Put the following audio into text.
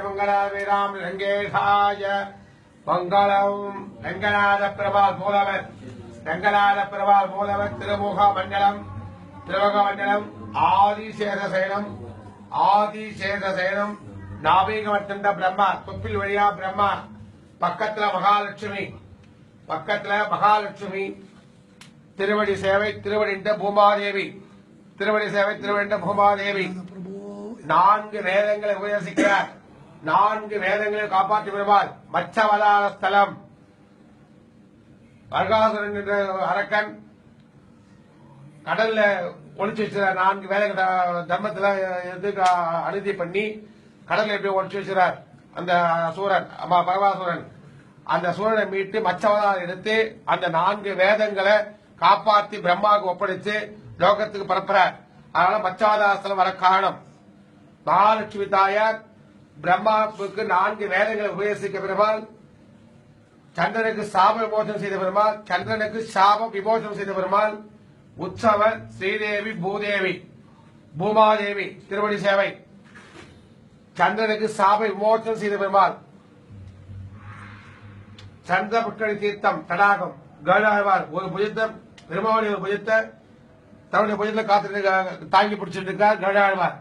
மங்களாம் ரங்கேஷாய மங்களம். ரங்கநாத பிரபால் மூலவர் திருமுக மண்டலம் ஆதிசேஷசேனம் நாபீகமர்த்தண்ட பிரம்மா தொப்பில் வழியா பிரம்மா பக்கத்துல மகாலட்சுமி திருவடி சேவை திருவடிண்ட பூமாதேவி நான்கு வேதங்களை உபதேசிக்கிறார். நான்கு வேதங்களை காப்பாற்றி வருவார். மச்சவதார ஸ்தலம் வர்காசுரன் என்ற அரக்கன் கடல்ல ஒளிச்சு வச்சுறார். நான்கு வேதங்கள் தர்மத்துல அனுதி பண்ணி கடல்ல எப்படி ஒளிச்சு வச்சுறார் அந்த சூரன் பரவாசுரன். அந்த சூரனை மீட்டு மச்சவதாரம் எடுத்து அந்த நான்கு வேதங்களை காப்பாற்றி பிரம்மாவுக்கு ஒப்படைச்சு லோகத்துக்கு பரப்புறார். அதனால மச்சவதாரஸ்தலம் வர காரணம். மகாலட்சுமி தாயார் பிரம்மாவுக்கு நான்கு வேதங்களை உபதேசிக்க பெருமாள், சந்திரனுக்கு சாப விமோசனம் செய்த பெருமாள், சந்திரனுக்கு சாப விமோசனம் செய்த பெருமாள், உற்சவ ஸ்ரீதேவி பூமாதேவி திருவடி சேவை, சந்திரனுக்கு சாப விமோசனம் செய்த பெருமாள், சந்திர புஷ்கரி தீர்த்தம் தடாகம் கருடாழ்வார் ஒரு புஜத்தை பெருமாளுடைய ஒரு புஜத்தை தன்னுடைய புஜத்துல காத்து தாங்கி பிடிச்சிட்டு இருக்கார் கருடாழ்வார்.